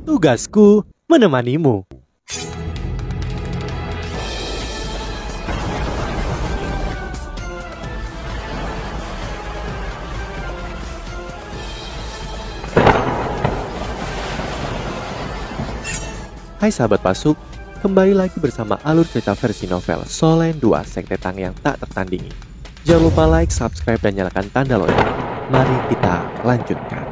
Tugasku menemanimu. Hai sahabat Pasuk, kembali lagi bersama alur cerita versi novel Solen 2 Sekte Tang yang tak tertandingi. Jangan lupa like, subscribe, dan nyalakan tanda lonceng. Mari kita lanjutkan.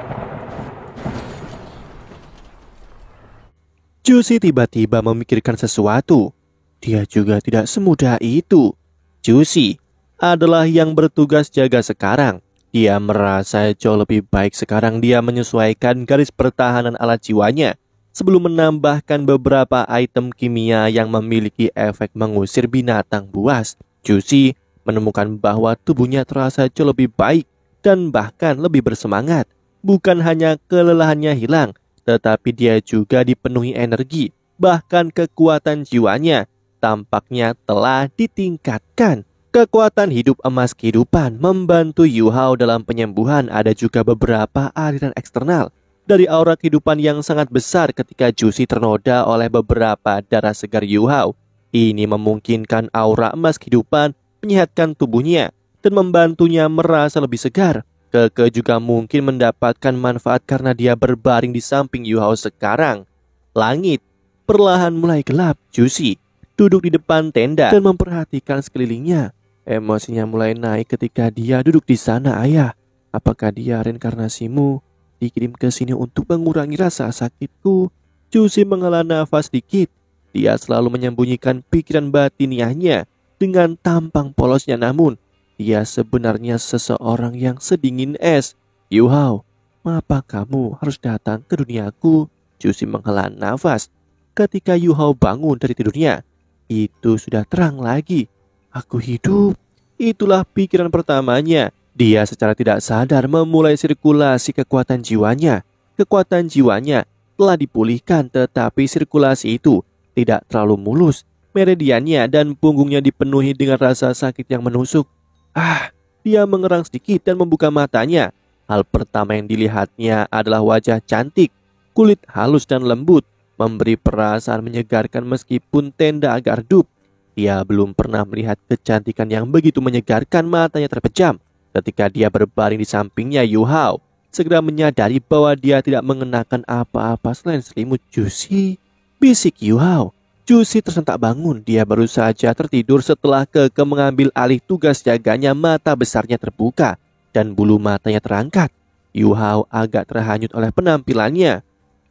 Jusi tiba-tiba memikirkan sesuatu. Dia juga tidak semudah itu. Jusi adalah yang bertugas jaga sekarang. Dia merasa jauh lebih baik sekarang dia menyesuaikan garis pertahanan alat jiwanya sebelum menambahkan beberapa item kimia yang memiliki efek mengusir binatang buas. Jusi menemukan bahwa tubuhnya terasa jauh lebih baik dan bahkan lebih bersemangat. Bukan hanya kelelahannya hilang, tetapi dia juga dipenuhi energi. Bahkan kekuatan jiwanya tampaknya telah ditingkatkan. Kekuatan hidup emas kehidupan membantu Yu Hao dalam penyembuhan. Ada juga beberapa aliran eksternal dari aura kehidupan yang sangat besar ketika Jusi ternoda oleh beberapa darah segar Yu Hao. Ini memungkinkan aura emas kehidupan menyehatkan tubuhnya dan membantunya merasa lebih segar. Keke juga mungkin mendapatkan manfaat karena dia berbaring di samping Yu Hao sekarang. Langit perlahan mulai gelap. Jusi duduk di depan tenda dan memperhatikan sekelilingnya. Emosinya mulai naik ketika dia duduk di sana. Ayah, apakah dia reinkarnasimu? Dikirim ke sini untuk mengurangi rasa sakitku. Jusi menghela nafas sedikit. Dia selalu menyembunyikan pikiran batiniahnya dengan tampang polosnya, namun dia sebenarnya seseorang yang sedingin es. Yu Hao, mengapa kamu harus datang ke duniaku? Jusi menghela nafas. Ketika Yu Hao bangun dari tidurnya, itu sudah terang lagi. Aku hidup. Itulah pikiran pertamanya. Dia secara tidak sadar memulai sirkulasi kekuatan jiwanya. Kekuatan jiwanya telah dipulihkan, tetapi sirkulasi itu tidak terlalu mulus. Meridiannya dan punggungnya dipenuhi dengan rasa sakit yang menusuk. Dia mengerang sedikit dan membuka matanya. Hal pertama yang dilihatnya adalah wajah cantik, kulit halus dan lembut, memberi perasaan menyegarkan meskipun tenda agak redup. Dia belum pernah melihat kecantikan yang begitu menyegarkan. Matanya terpejam ketika dia berbaring di sampingnya. Yu Hao segera menyadari bahwa dia tidak mengenakan apa-apa selain selimut. Jusi, bisik Yu Hao. Jusi tersentak bangun. Dia baru saja tertidur setelah Keke mengambil alih tugas jaganya. Mata besarnya terbuka dan bulu matanya terangkat. Yu Hao agak terhanyut oleh penampilannya.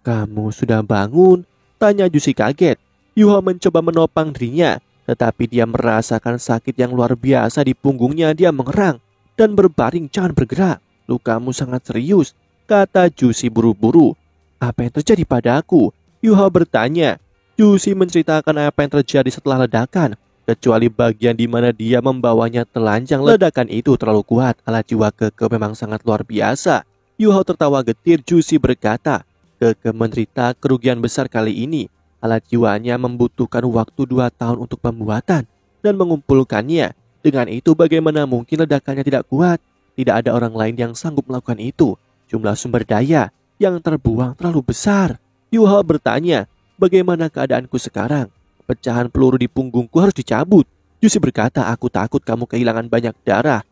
Kamu sudah bangun? Tanya Jusi kaget. Yu Hao mencoba menopang dirinya, tetapi dia merasakan sakit yang luar biasa di punggungnya. Dia mengerang dan berbaring. Jangan bergerak, lukamu sangat serius, kata Jusi buru-buru. Apa yang terjadi padaku? Yu Hao bertanya. Jusi menceritakan apa yang terjadi setelah ledakan, kecuali bagian di mana dia membawanya telanjang. Ledakan itu terlalu kuat, alat jiwa Keke memang sangat luar biasa. Yu Hao tertawa getir. Jusi berkata, Keke menderita kerugian besar kali ini. Alat jiwanya membutuhkan waktu 2 tahun untuk pembuatan dan mengumpulkannya. Dengan itu bagaimana mungkin ledakannya tidak kuat? Tidak ada orang lain yang sanggup melakukan itu. Jumlah sumber daya yang terbuang terlalu besar. Yu Hao bertanya, bagaimana keadaanku sekarang? Pecahan peluru di punggungku harus dicabut. Jusi berkata, aku takut kamu kehilangan banyak darah.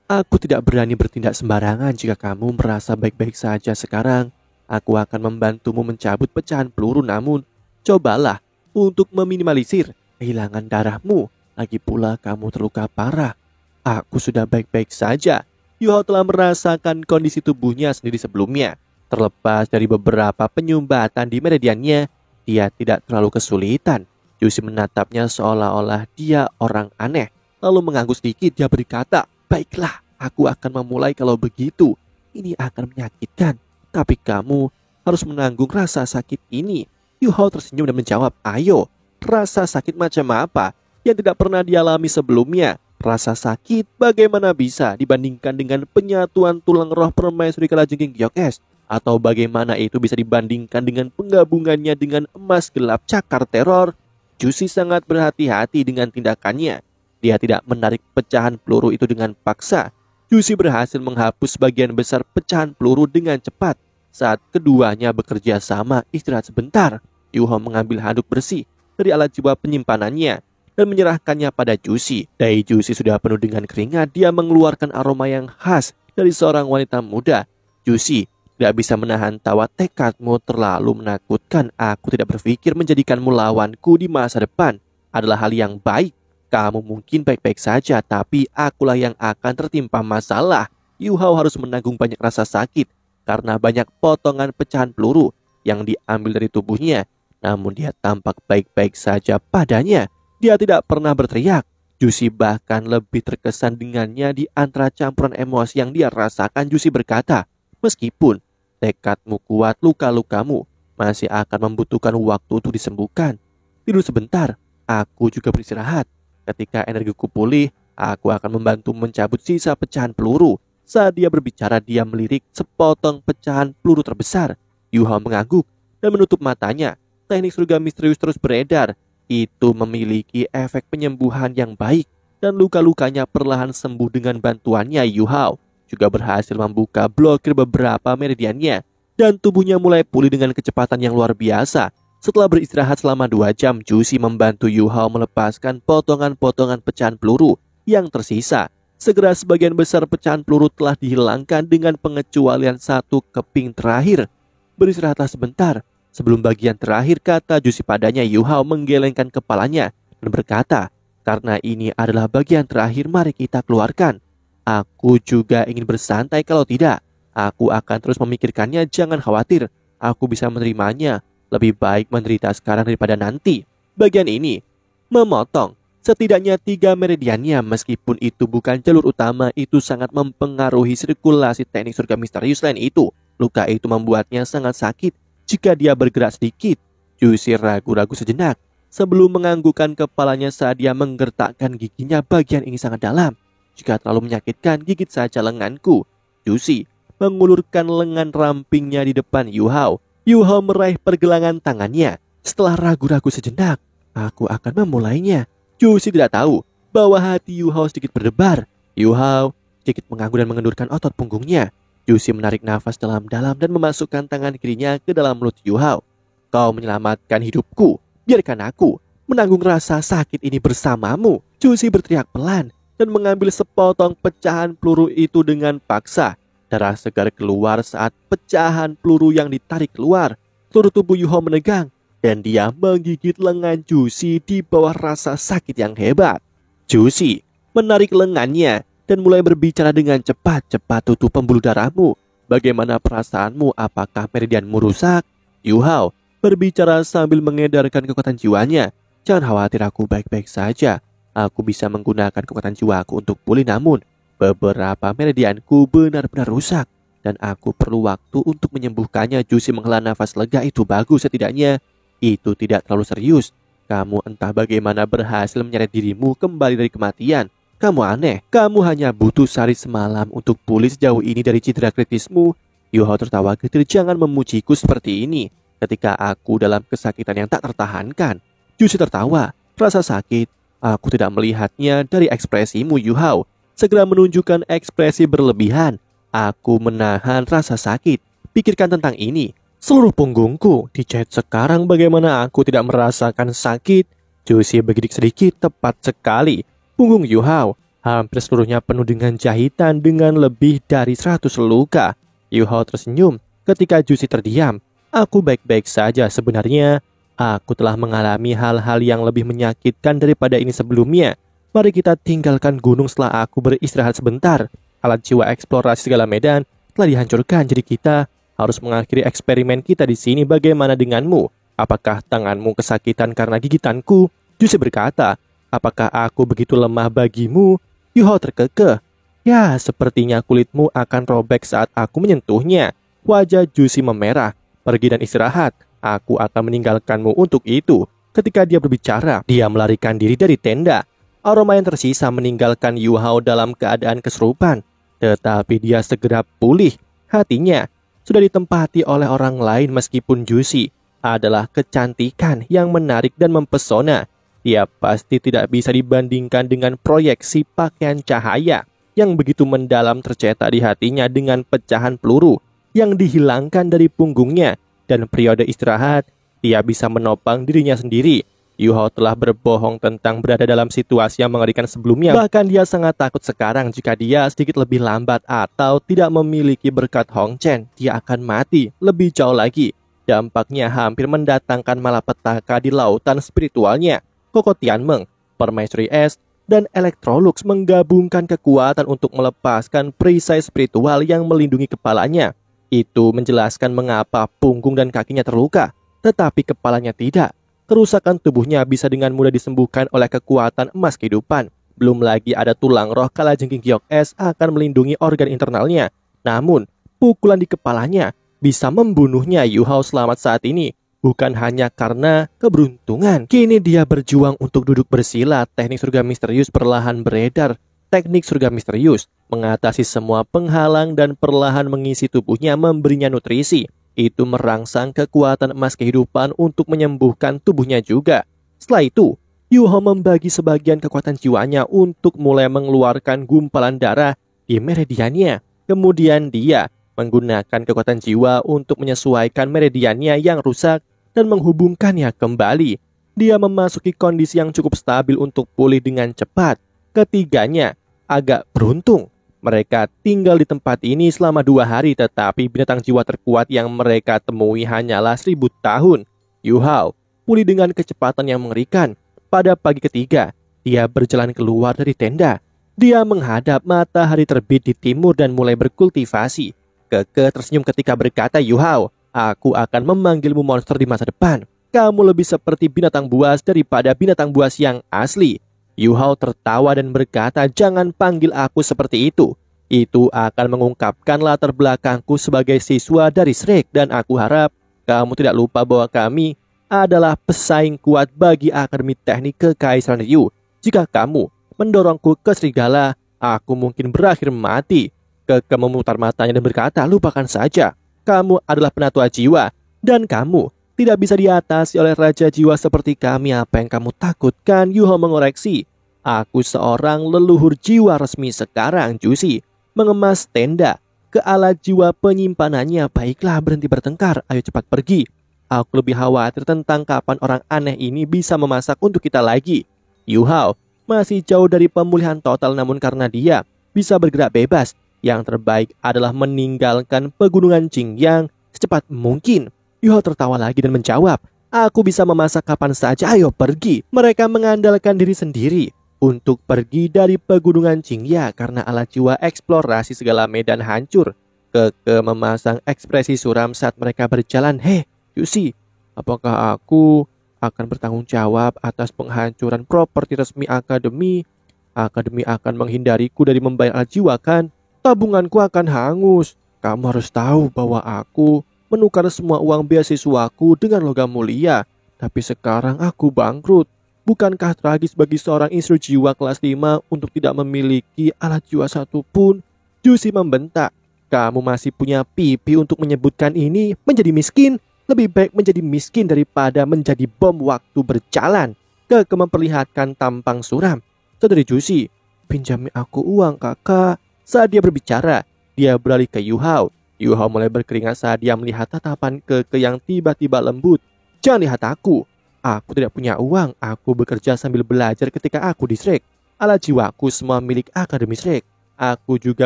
Aku tidak berani bertindak sembarangan. Jika kamu merasa baik-baik saja sekarang, aku akan membantumu mencabut pecahan peluru. Namun cobalah untuk meminimalisir kehilangan darahmu. Lagi pula kamu terluka parah. Aku sudah baik-baik saja. Yu Hao telah merasakan kondisi tubuhnya sendiri sebelumnya. Terlepas dari beberapa penyumbatan di meridiannya, dia tidak terlalu kesulitan. Jusi menatapnya seolah-olah dia orang aneh. Lalu mengangguk sedikit. Dia berkata, baiklah, aku akan memulai. Kalau begitu, ini akan menyakitkan, tapi kamu harus menanggung rasa sakit ini. Yu Hao tersenyum dan menjawab, ayo, rasa sakit macam apa yang tidak pernah dialami sebelumnya? Rasa sakit bagaimana bisa dibandingkan dengan penyatuan tulang roh permaisuri Kalajengking Gyokes? Atau bagaimana itu bisa dibandingkan dengan penggabungannya dengan emas gelap cakar teror? Jusi sangat berhati-hati dengan tindakannya. Dia tidak menarik pecahan peluru itu dengan paksa. Jusi berhasil menghapus sebagian besar pecahan peluru dengan cepat. Saat keduanya bekerja sama istirahat sebentar, Yuho mengambil handuk bersih dari alat jiwa penyimpanannya dan menyerahkannya pada Juicy. Dahi Juicy sudah penuh dengan keringat. Dia mengeluarkan aroma yang khas dari seorang wanita muda. Juicy, tidak bisa menahan tawa. Tekadmu terlalu menakutkan. Aku tidak berpikir menjadikanmu lawanku di masa depan adalah hal yang baik. Kamu mungkin baik-baik saja, tapi akulah yang akan tertimpa masalah. Yuhao harus menanggung banyak rasa sakit karena banyak potongan pecahan peluru yang diambil dari tubuhnya. Namun dia tampak baik-baik saja padanya. Dia tidak pernah berteriak. Juicy bahkan lebih terkesan dengannya di antara campuran emosi yang dia rasakan. Juicy berkata, meskipun tekadmu kuat, luka-lukamu masih akan membutuhkan waktu untuk disembuhkan. Tidur sebentar, aku juga beristirahat. Ketika energiku pulih, aku akan membantu mencabut sisa pecahan peluru. Saat dia berbicara, dia melirik sepotong pecahan peluru terbesar. Yuhao mengangguk dan menutup matanya. Teknik surga misterius terus beredar. Itu memiliki efek penyembuhan yang baik dan luka-lukanya perlahan sembuh dengan bantuannya. Yuhao juga berhasil membuka blokir beberapa meridiannya dan tubuhnya mulai pulih dengan kecepatan yang luar biasa. Setelah beristirahat selama 2 jam, Juicy membantu Yuhao melepaskan potongan-potongan pecahan peluru yang tersisa. Segera sebagian besar pecahan peluru telah dihilangkan dengan pengecualian satu keping terakhir. Beristirahatlah sebentar. Sebelum bagian terakhir, kata Juicy padanya. Yuhao menggelengkan kepalanya dan berkata, karena ini adalah bagian terakhir, mari kita keluarkan. Aku juga ingin bersantai, kalau tidak, aku akan terus memikirkannya. Jangan khawatir, aku bisa menerimanya. Lebih baik menderita sekarang daripada nanti. Bagian ini memotong setidaknya 3 meridiannya. Meskipun itu bukan jalur utama, itu sangat mempengaruhi sirkulasi teknik surga misterius. Selain itu, luka itu membuatnya sangat sakit jika dia bergerak sedikit. Juicy ragu-ragu sejenak sebelum menganggukkan kepalanya saat dia menggertakkan giginya. Bagian ini sangat dalam. Jika terlalu menyakitkan, gigit saja lenganku. Juicy mengulurkan lengan rampingnya di depan Yuhao. Yuhao meraih pergelangan tangannya. Setelah ragu-ragu sejenak, aku akan memulainya. Juicy tidak tahu bahwa hati Yuhao sedikit berdebar. Yuhao sedikit mengangguk dan mengendurkan otot punggungnya. Juicy menarik nafas dalam-dalam dan memasukkan tangan kirinya ke dalam mulut Yuhao. Kau menyelamatkan hidupku. Biarkan aku menanggung rasa sakit ini bersamamu. Juicy berteriak pelan dan mengambil sepotong pecahan peluru itu dengan paksa. Darah segar keluar saat pecahan peluru yang ditarik keluar. Seluruh tubuh Yuhao menegang dan dia menggigit lengan Juicy di bawah rasa sakit yang hebat. Juicy menarik lengannya dan mulai berbicara dengan cepat. Cepat tutup pembuluh darahmu. Bagaimana perasaanmu? Apakah meridianmu rusak? Yuhao berbicara sambil mengedarkan kekuatan jiwanya. Jangan khawatir, aku baik-baik saja. Aku bisa menggunakan kekuatan jiwaku untuk pulih, namun beberapa meridianku benar-benar rusak dan aku perlu waktu untuk menyembuhkannya. Juicy menghela nafas lega. Itu bagus, setidaknya itu tidak terlalu serius. Kamu entah bagaimana berhasil menyeret dirimu kembali dari kematian. Kamu aneh, kamu hanya butuh sehari semalam untuk pulih sejauh ini dari cedera kritismu. Yuhao tertawa getir. Jangan memujiku seperti ini ketika aku dalam kesakitan yang tak tertahankan. Juicy tertawa. Rasa sakit, aku tidak melihatnya dari ekspresimu. Yuhao segera menunjukkan ekspresi berlebihan. Aku menahan rasa sakit. Pikirkan tentang ini. Seluruh punggungku dijahit sekarang. Bagaimana aku tidak merasakan sakit? Juicy bergidik sedikit. Tepat sekali. Punggung Yuhao hampir seluruhnya penuh dengan jahitan dengan lebih dari 100 luka. Yuhao tersenyum ketika Juicy terdiam. Aku baik-baik saja sebenarnya. Aku telah mengalami hal-hal yang lebih menyakitkan daripada ini sebelumnya. Mari kita tinggalkan gunung setelah aku beristirahat sebentar. Alat jiwa eksplorasi segala medan telah dihancurkan, jadi kita harus mengakhiri eksperimen kita di sini. Bagaimana denganmu? Apakah tanganmu kesakitan karena gigitanku? Juicy berkata, apakah aku begitu lemah bagimu? Yuhao terkekeh. Ya, sepertinya kulitmu akan robek saat aku menyentuhnya. Wajah Juicy memerah. Pergi dan istirahat. Aku akan meninggalkanmu untuk itu. Ketika dia berbicara, dia melarikan diri dari tenda. Aroma yang tersisa meninggalkan Yuhao dalam keadaan kesurupan. Tetapi dia segera pulih. Hatinya sudah ditempati oleh orang lain. Meskipun Juicy adalah kecantikan yang menarik dan mempesona, dia pasti tidak bisa dibandingkan dengan proyeksi pakaian cahaya yang begitu mendalam tercetak di hatinya dengan pecahan peluru. yang dihilangkan dari punggungnya, dan periode istirahat, dia bisa menopang dirinya sendiri. Yu Hao telah berbohong tentang berada dalam situasi yang mengerikan sebelumnya. Bahkan dia sangat takut sekarang jika dia sedikit lebih lambat atau tidak memiliki berkat Hong Chen, dia akan mati. Lebih jauh lagi, dampaknya hampir mendatangkan malapetaka di lautan spiritualnya. Koko Tianmeng, Permaisuri Es, dan Electrolux menggabungkan kekuatan untuk melepaskan perisai spiritual yang melindungi kepalanya. Itu menjelaskan mengapa punggung dan kakinya terluka, tetapi kepalanya tidak. Kerusakan tubuhnya bisa dengan mudah disembuhkan oleh kekuatan emas kehidupan. Belum lagi ada tulang roh kalajengking giok es akan melindungi organ internalnya. Namun, pukulan di kepalanya bisa membunuhnya. Yu Hao selamat saat ini bukan hanya karena keberuntungan. Kini dia berjuang untuk duduk bersila. Teknik surga misterius perlahan beredar. Teknik surga misterius mengatasi semua penghalang dan perlahan mengisi tubuhnya, memberinya nutrisi. Itu merangsang kekuatan emas kehidupan untuk menyembuhkan tubuhnya juga. Setelah itu, Yu Hao membagi sebagian kekuatan jiwanya untuk mulai mengeluarkan gumpalan darah di meridiannya. Kemudian dia menggunakan kekuatan jiwa untuk menyesuaikan meridiannya yang rusak dan menghubungkannya kembali. Dia memasuki kondisi yang cukup stabil untuk pulih dengan cepat. Ketiganya agak beruntung. Mereka tinggal di tempat ini selama 2 hari, tetapi binatang jiwa terkuat yang mereka temui hanyalah 1000 tahun. Yu Hao pulih dengan kecepatan yang mengerikan. Pada pagi ketiga, dia berjalan keluar dari tenda. Dia menghadap matahari terbit di timur dan mulai berkultivasi. Keke tersenyum ketika berkata, Yu Hao, aku akan memanggilmu monster di masa depan. Kamu lebih seperti binatang buas daripada binatang buas yang asli. Yu Hao tertawa dan berkata, jangan panggil aku seperti itu. Itu akan mengungkapkan latar belakangku sebagai siswa dari Shrek, dan aku harap kamu tidak lupa bahwa kami adalah pesaing kuat bagi Akademi Teknik Kekaisaran Ryu. Jika kamu mendorongku ke serigala, aku mungkin berakhir mati. Keke memutar matanya dan berkata, lupakan saja. Kamu adalah penatua jiwa, dan kamu tidak bisa diatasi oleh raja jiwa seperti kami. Apa yang kamu takutkan? Yu Hao mengoreksi. Aku seorang leluhur jiwa resmi sekarang. Juicy mengemas tenda ke alat jiwa penyimpanannya. Baiklah, berhenti bertengkar. Ayo cepat pergi. Aku lebih khawatir tentang kapan orang aneh ini bisa memasak untuk kita lagi. Yu Hao masih jauh dari pemulihan total, namun karena dia bisa bergerak bebas, yang terbaik adalah meninggalkan pegunungan Qingyang secepat mungkin. Yu Hao tertawa lagi dan menjawab, aku bisa memasak kapan saja, ayo pergi. Mereka mengandalkan diri sendiri untuk pergi dari pegunungan Qingyang karena alat jiwa eksplorasi segala medan hancur. Keke memasang ekspresi suram saat mereka berjalan. Hei, Yusi, apakah aku akan bertanggung jawab atas penghancuran properti resmi Akademi? Akademi akan menghindariku dari membayar alat jiwa kan? Tabunganku akan hangus. Kamu harus tahu bahwa aku menukar semua uang beasiswaku dengan logam mulia. Tapi sekarang aku bangkrut. Bukankah tragis bagi seorang instruktur jiwa kelas 5 untuk tidak memiliki alat jiwa satupun? Juicy membentak. Kamu masih punya pipi untuk menyebutkan ini menjadi miskin? Lebih baik menjadi miskin daripada menjadi bom waktu berjalan. Keke memperlihatkan tampang suram. Saudari Juicy, pinjami aku uang kakak. Saat dia berbicara, dia beralih ke Yu Hao. Yu Hao mulai berkeringat saat dia melihat tatapan Keke yang tiba-tiba lembut. Jangan lihat aku. Aku tidak punya uang. Aku bekerja sambil belajar ketika aku di Shrek. Alat jiwaku semua milik Akademi Shrek. Aku juga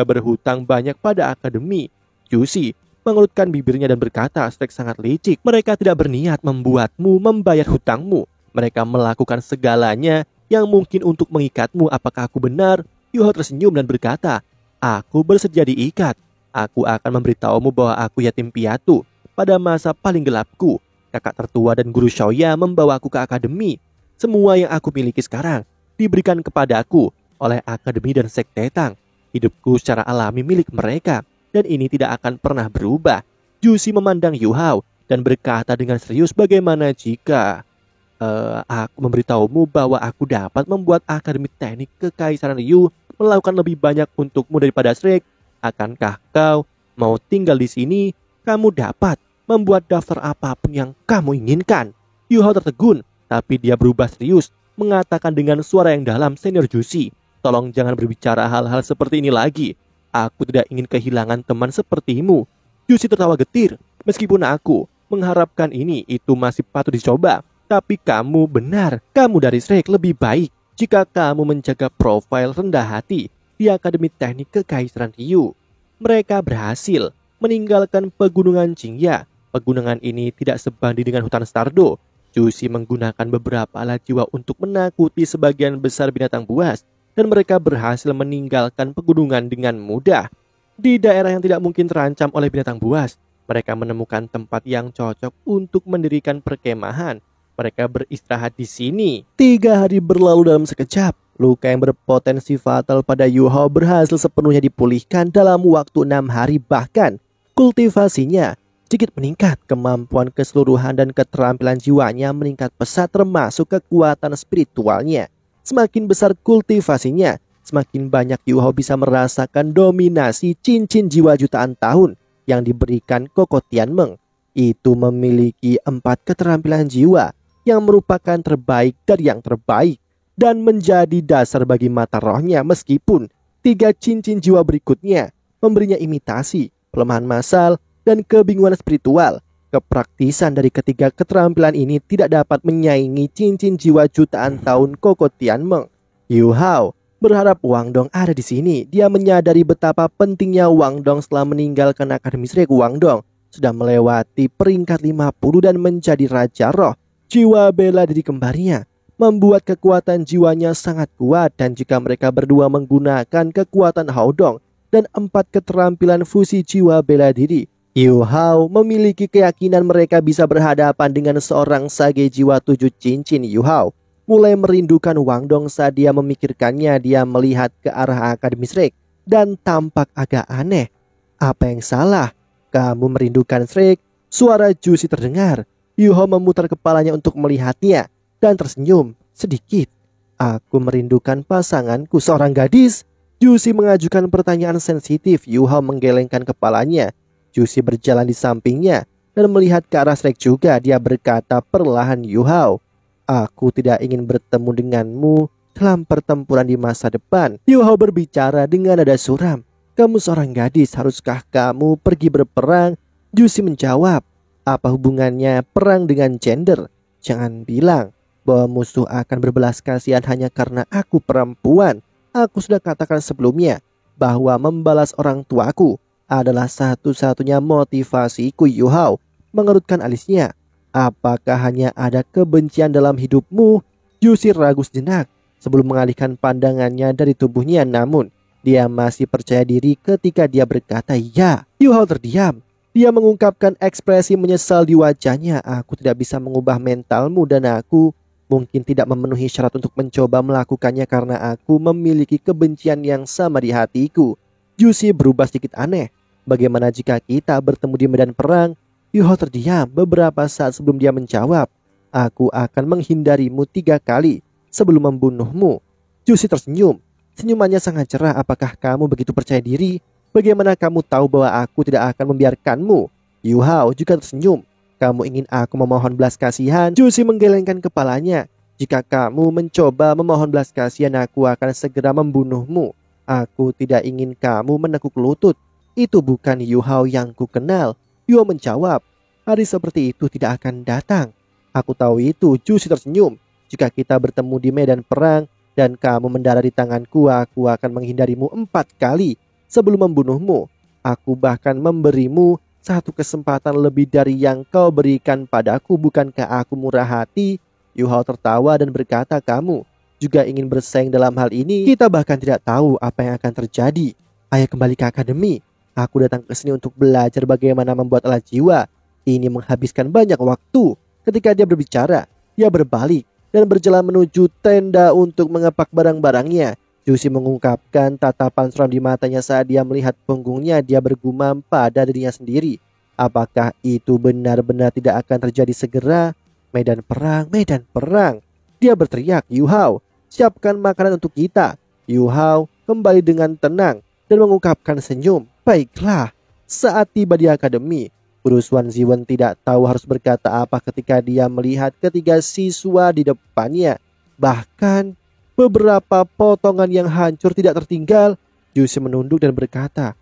berhutang banyak pada Akademi. Juicy mengerutkan bibirnya dan berkata, Shrek sangat licik. Mereka tidak berniat membuatmu membayar hutangmu. Mereka melakukan segalanya yang mungkin untuk mengikatmu. Apakah aku benar? Yu Hao tersenyum dan berkata, aku bersedia diikat. Aku akan memberitahumu bahwa aku yatim piatu. Pada masa paling gelapku, kakak tertua dan guru Xiaoya membawaku ke akademi. Semua yang aku miliki sekarang diberikan kepadaku oleh akademi dan sekte Tang. Hidupku secara alami milik mereka, dan ini tidak akan pernah berubah. Juicy memandang Yu Hao dan berkata dengan serius, bagaimana jika aku memberitahumu bahwa aku dapat membuat Akademi Teknik Kekaisaran Ryu melakukan lebih banyak untukmu daripada Shrek? Akankah kau mau tinggal di sini? Kamu dapat membuat daftar apapun yang kamu inginkan. Yu Hao tertegun, tapi dia berubah serius, mengatakan dengan suara yang dalam, Senior Juicy, tolong jangan berbicara hal-hal seperti ini lagi. Aku tidak ingin kehilangan teman sepertimu. Juicy tertawa getir. Meskipun aku mengharapkan ini itu masih patut dicoba. Tapi kamu benar, kamu dari Shrek lebih baik jika kamu menjaga profil rendah hati di Akademi Teknik Kekaisaran Ryu. Mereka berhasil meninggalkan pegunungan Jingya. Pegunungan ini tidak sebanding dengan hutan Stardo. Juicy menggunakan beberapa alat jiwa untuk menakuti sebagian besar binatang buas, dan mereka berhasil meninggalkan pegunungan dengan mudah. Di daerah yang tidak mungkin terancam oleh binatang buas, mereka menemukan tempat yang cocok untuk mendirikan perkemahan. Mereka beristirahat di sini. 3 hari berlalu dalam sekejap. Luka yang berpotensi fatal pada Yu Hao berhasil sepenuhnya dipulihkan dalam waktu 6 hari, bahkan kultivasinya sedikit meningkat. Kemampuan keseluruhan dan keterampilan jiwanya meningkat pesat, termasuk kekuatan spiritualnya. Semakin besar kultivasinya, semakin banyak Yu Hao bisa merasakan dominasi cincin jiwa jutaan tahun yang diberikan Koko Tianmeng. Itu memiliki 4 keterampilan jiwa yang merupakan terbaik dari yang terbaik dan menjadi dasar bagi mata rohnya, meskipun 3 cincin jiwa berikutnya memberinya imitasi, pelemahan massal, dan kebingungan spiritual. Kepraktisan dari ketiga keterampilan ini tidak dapat menyaingi cincin jiwa jutaan tahun Koko Tianmeng. Yu Hao berharap Wang Dong ada di sini. Dia menyadari betapa pentingnya Wang Dong setelah meninggalkan Akademi Shrek. Wang Dong sudah melewati peringkat 50 dan menjadi Raja Roh. Jiwa bela diri kembarnya membuat kekuatan jiwanya sangat kuat, dan jika mereka berdua menggunakan kekuatan Haodong dan 4 keterampilan fusi jiwa bela diri, Yu Hao memiliki keyakinan mereka bisa berhadapan dengan seorang sage jiwa 7 cincin. Yu Hao mulai merindukan Wang Dong saat dia memikirkannya. Dia melihat ke arah Akademi Shrek dan tampak agak aneh. Apa yang salah? Kamu merindukan Shrek? Suara Juicy terdengar. Yu Hao memutar kepalanya untuk melihatnya dan tersenyum sedikit. Aku merindukan pasanganku, seorang gadis. Juicy mengajukan pertanyaan sensitif. Yu Hao menggelengkan kepalanya. Juicy berjalan di sampingnya dan melihat ke arah Shrek juga. Dia berkata perlahan, Yu Hao, aku tidak ingin bertemu denganmu dalam pertempuran di masa depan. Yu Hao berbicara dengan nada suram. Kamu seorang gadis, haruskah kamu pergi berperang? Juicy menjawab, apa hubungannya perang dengan gender? Jangan bilang bahwa musuh akan berbelas kasihan hanya karena aku perempuan. Aku sudah katakan sebelumnya bahwa membalas orang tuaku adalah satu-satunya motivasiku. Yu Hao mengerutkan alisnya. Apakah hanya ada kebencian dalam hidupmu? Juicy ragu sejenak sebelum mengalihkan pandangannya dari tubuhnya, namun dia masih percaya diri ketika dia berkata ya. Yu Hao terdiam. Dia mengungkapkan ekspresi menyesal di wajahnya. Aku tidak bisa mengubah mentalmu dan aku mungkin tidak memenuhi syarat untuk mencoba melakukannya karena aku memiliki kebencian yang sama di hatiku. Juicy berubah sedikit aneh. Bagaimana jika kita bertemu di medan perang? Yu Hao terdiam beberapa saat sebelum dia menjawab, aku akan menghindarimu 3 kali sebelum membunuhmu. Juicy tersenyum. Senyumannya sangat cerah. Apakah kamu begitu percaya diri? Bagaimana kamu tahu bahwa aku tidak akan membiarkanmu? Yu Hao juga tersenyum. Kamu ingin aku memohon belas kasihan? Juicy menggelengkan kepalanya. Jika kamu mencoba memohon belas kasihan, aku akan segera membunuhmu. Aku tidak ingin kamu menekuk lutut. Itu bukan Yu Hao yang ku kenal. Yu Hao menjawab, hari seperti itu tidak akan datang. Aku tahu itu. Juicy tersenyum. Jika kita bertemu di medan perang dan kamu mendarat di tanganku, aku akan menghindarimu 4 kali sebelum membunuhmu. Aku bahkan memberimu 1 kesempatan lebih dari yang kau berikan padaku. Bukankah aku murah hati? Yu Hao tertawa dan berkata, kamu juga ingin bersaing dalam hal ini? Kita bahkan tidak tahu apa yang akan terjadi. Ayo kembali ke akademi. Aku datang ke sini untuk belajar bagaimana membuat alat jiwa. Ini menghabiskan banyak waktu. Ketika dia berbicara, dia berbalik dan berjalan menuju tenda untuk mengepak barang-barangnya. Juicy mengungkapkan tatapan seram di matanya saat dia melihat punggungnya. Dia bergumam pada dirinya sendiri. Apakah itu benar-benar tidak akan terjadi segera? Medan perang, medan perang. Dia berteriak, Yu Hao, siapkan makanan untuk kita. Yu Hao kembali dengan tenang dan mengungkapkan senyum. Baiklah. Saat tiba di akademi, Guru Xuan Ziwen tidak tahu harus berkata apa ketika dia melihat ketiga siswa di depannya. Bahkan beberapa potongan yang hancur tidak tertinggal. Juicy menunduk dan berkata,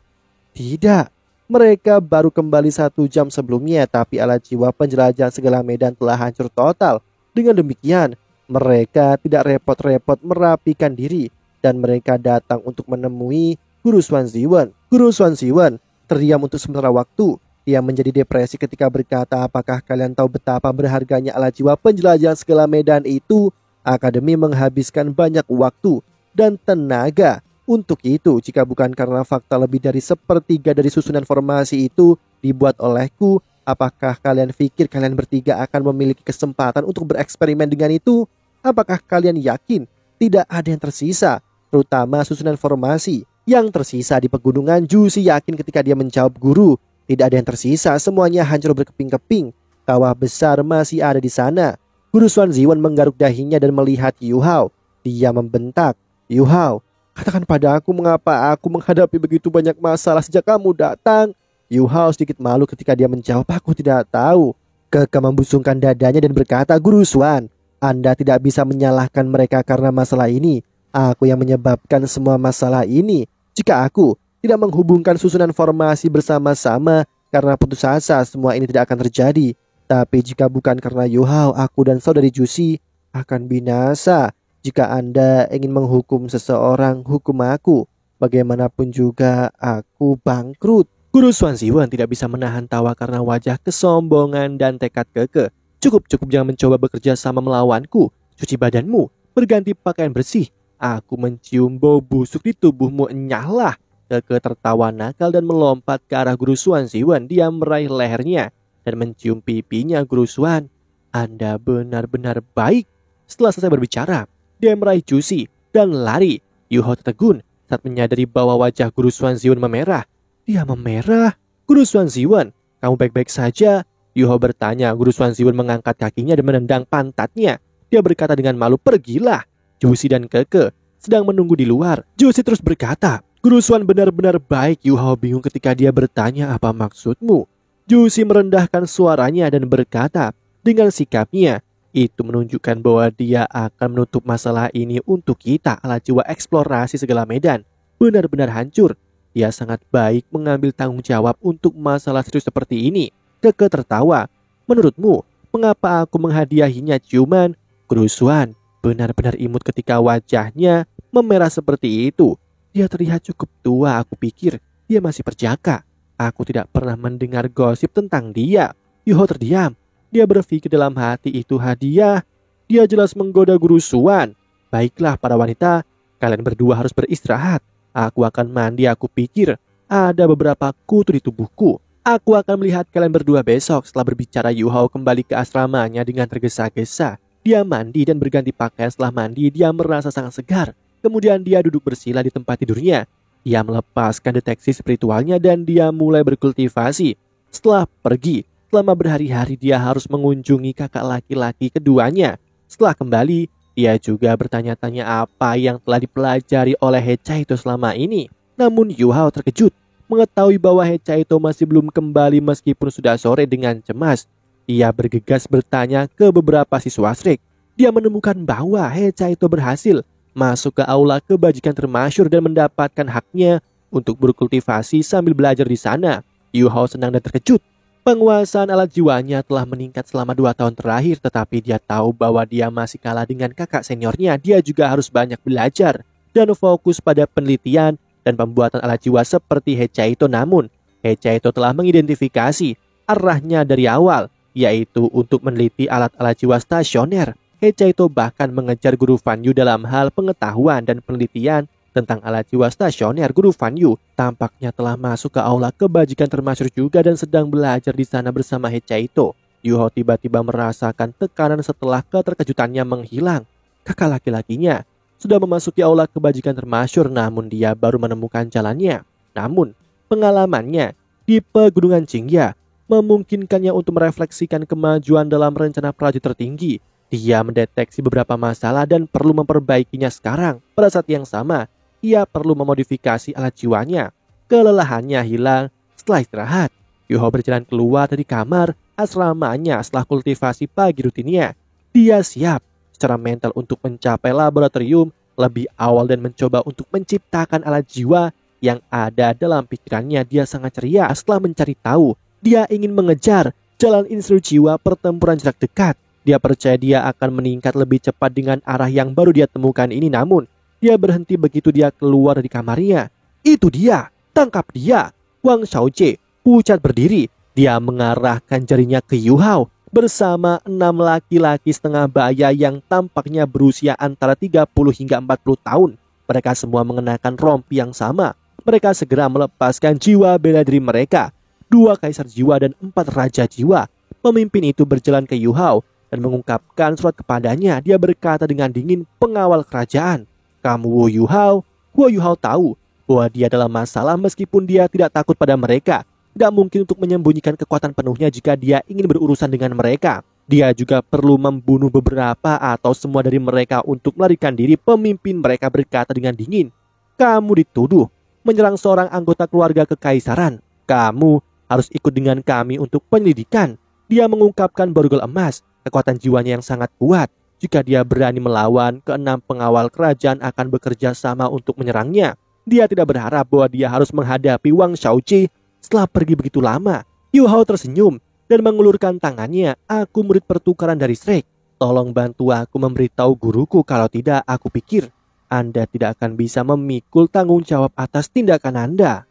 tidak, Mereka baru kembali 1 jam sebelumnya, tapi alat jiwa penjelajah segala medan telah hancur total. Dengan demikian, mereka tidak repot-repot merapikan diri dan mereka datang untuk menemui Guru Xuan Ziwen. Guru Xuan Ziwen terdiam untuk sementara waktu. Dia menjadi depresi ketika berkata, apakah kalian tahu betapa berharganya alat jiwa penjelajah segala medan itu? Akademi menghabiskan banyak waktu dan tenaga untuk itu. Jika bukan karena fakta lebih dari sepertiga dari susunan formasi itu dibuat olehku, apakah kalian pikir kalian bertiga akan memiliki kesempatan untuk bereksperimen dengan itu? Apakah kalian yakin tidak ada yang tersisa, terutama susunan formasi yang tersisa di pegunungan? Jusi yakin ketika dia menjawab, guru, tidak ada yang tersisa, semuanya hancur berkeping-keping. Kawah besar masih ada di sana. Guru Xuan Ziwen menggaruk dahinya dan melihat Yu Hao. Dia membentak, Yu Hao, katakan pada aku mengapa aku menghadapi begitu banyak masalah sejak kamu datang. Yu Hao sedikit malu ketika dia menjawab, aku tidak tahu. Keke membusungkan dadanya dan berkata, Guru Xuan, Anda tidak bisa menyalahkan mereka karena masalah ini. Aku yang menyebabkan semua masalah ini. Jika aku tidak menghubungkan susunan formasi bersama-sama, karena putus asa semua ini tidak akan terjadi. Tapi jika bukan karena Yu Hao, aku dan saudari Jusi akan binasa. Jika Anda ingin menghukum seseorang, hukum aku. Bagaimanapun juga aku bangkrut. Guru Xuan Ziwen tidak bisa menahan tawa karena wajah kesombongan dan tekad keke. Cukup jangan mencoba bekerja sama melawanku. Cuci badanmu, berganti pakaian bersih. Aku mencium bau busuk di tubuhmu, enyahlah. Keke tertawa nakal dan melompat ke arah Guru Xuan Ziwen. Dia meraih lehernya dan mencium pipinya. Guru Xuan, Anda benar-benar baik. Setelah selesai berbicara, dia meraih Jusi dan lari. Yu Hao tertegun saat menyadari bahwa wajah Guru Xuan Ziwen memerah. Dia memerah. Guru Xuan Ziwen, kamu baik-baik saja? Yu Hao bertanya. Guru Xuan Ziwen mengangkat kakinya dan menendang pantatnya. Dia berkata dengan malu, pergilah. Jusi dan Keke sedang menunggu di luar. Jusi terus berkata, Guru Xuan benar-benar baik. Yu Hao bingung ketika dia bertanya, apa maksudmu? Jusi merendahkan suaranya dan berkata, dengan sikapnya, itu menunjukkan bahwa dia akan menutup masalah ini untuk kita. Alat jiwa eksplorasi segala medan benar-benar hancur. Dia sangat baik mengambil tanggung jawab untuk masalah serius seperti ini. Keke tertawa. Menurutmu, mengapa aku menghadiahinya ciuman? Guru Xuan benar-benar imut ketika wajahnya memerah seperti itu. Dia terlihat cukup tua, aku pikir dia masih perjaka. Aku tidak pernah mendengar gosip tentang dia. Yu Hao terdiam. Dia berpikir dalam hati, itu hadiah. Dia jelas menggoda Guru Xuan. Baiklah para wanita, kalian berdua harus beristirahat. Aku akan mandi, aku pikir ada beberapa kutu di tubuhku. Aku akan melihat kalian berdua besok. Setelah berbicara, Yu Hao kembali ke asramanya dengan tergesa-gesa. Dia mandi dan berganti pakaian. Setelah mandi, dia merasa sangat segar. Kemudian dia duduk bersila di tempat tidurnya. Dia melepaskan deteksi spiritualnya dan dia mulai berkultivasi. Setelah pergi, selama berhari-hari dia harus mengunjungi kakak laki-laki keduanya. Setelah kembali, dia juga bertanya-tanya apa yang telah dipelajari oleh He Chaito selama ini. Namun Yu Hao terkejut mengetahui bahwa He Chaito masih belum kembali meskipun sudah sore. Dengan cemas, ia bergegas bertanya ke beberapa siswa Shrek. Dia menemukan bahwa He Chaito berhasil masuk ke aula kebajikan termasyhur dan mendapatkan haknya untuk berkultivasi sambil belajar di sana. Yu Hao senang dan terkejut. Penguasaan alat jiwanya telah meningkat selama 2 tahun terakhir, tetapi dia tahu bahwa dia masih kalah dengan kakak seniornya. Dia juga harus banyak belajar dan fokus pada penelitian dan pembuatan alat jiwa seperti He Chaito. Namun, He Chaito telah mengidentifikasi arahnya dari awal, yaitu untuk meneliti alat-alat jiwa stasioner. He Chaito bahkan mengejar Guru Fan Yu dalam hal pengetahuan dan penelitian tentang alat jiwa stasioner. Guru Fan Yu tampaknya telah masuk ke aula kebajikan termasyhur juga dan sedang belajar di sana bersama He Chaito. Yu Hao tiba-tiba merasakan tekanan setelah keterkejutannya menghilang. Kakak laki-lakinya sudah memasuki aula kebajikan termasyhur, namun dia baru menemukan jalannya. Namun, pengalamannya di pegunungan Qingya memungkinkannya untuk merefleksikan kemajuan dalam rencana prajurit tertinggi. Dia mendeteksi beberapa masalah dan perlu memperbaikinya sekarang. Pada saat yang sama, ia perlu memodifikasi alat jiwanya. Kelelahannya hilang setelah istirahat. Yu Hao berjalan keluar dari kamar asramanya setelah kultivasi pagi rutinnya. Dia siap secara mental untuk mencapai laboratorium lebih awal dan mencoba untuk menciptakan alat jiwa yang ada dalam pikirannya. Dia sangat ceria setelah mencari tahu. Dia ingin mengejar jalan instruksi jiwa pertempuran jarak dekat. Dia percaya dia akan meningkat lebih cepat dengan arah yang baru dia temukan ini. Namun, dia berhenti begitu dia keluar dari kamarnya. Itu dia, tangkap dia. Wang Xiaojie pucat berdiri. Dia mengarahkan jarinya ke Yu Hao bersama 6 laki-laki setengah baya yang tampaknya berusia antara 30 hingga 40 tahun. Mereka semua mengenakan rompi yang sama. Mereka segera melepaskan jiwa bela diri mereka. 2 kaisar jiwa dan 4 raja jiwa. Pemimpin itu berjalan ke Yu Hao dan mengungkapkan surat kepadanya. Dia berkata dengan dingin, "Pengawal kerajaan, kamu Wu Yu Hao." Wu Yu Hao tahu bahwa dia dalam masalah meskipun dia tidak takut pada mereka. Tidak mungkin untuk menyembunyikan kekuatan penuhnya jika dia ingin berurusan dengan mereka. Dia juga perlu membunuh beberapa atau semua dari mereka untuk melarikan diri. Pemimpin mereka berkata dengan dingin, "Kamu dituduh menyerang seorang anggota keluarga kekaisaran. Kamu harus ikut dengan kami untuk penyelidikan." Dia mengungkapkan borgol emas, kekuatan jiwanya yang sangat kuat. Jika dia berani melawan, ke-6 pengawal kerajaan akan bekerja sama untuk menyerangnya. Dia tidak berharap bahwa dia harus menghadapi Wang Xiaojie setelah pergi begitu lama. Yu Hao tersenyum dan mengulurkan tangannya. "Aku murid pertukaran dari Shrek. Tolong bantu aku memberitahu guruku, kalau tidak aku pikir Anda tidak akan bisa memikul tanggung jawab atas tindakan Anda."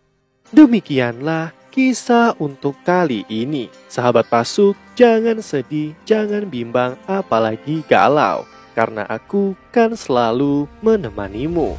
Demikianlah kisah untuk kali ini. Sahabat Pasuk, jangan sedih, jangan bimbang, apalagi galau, karena aku kan selalu menemanimu.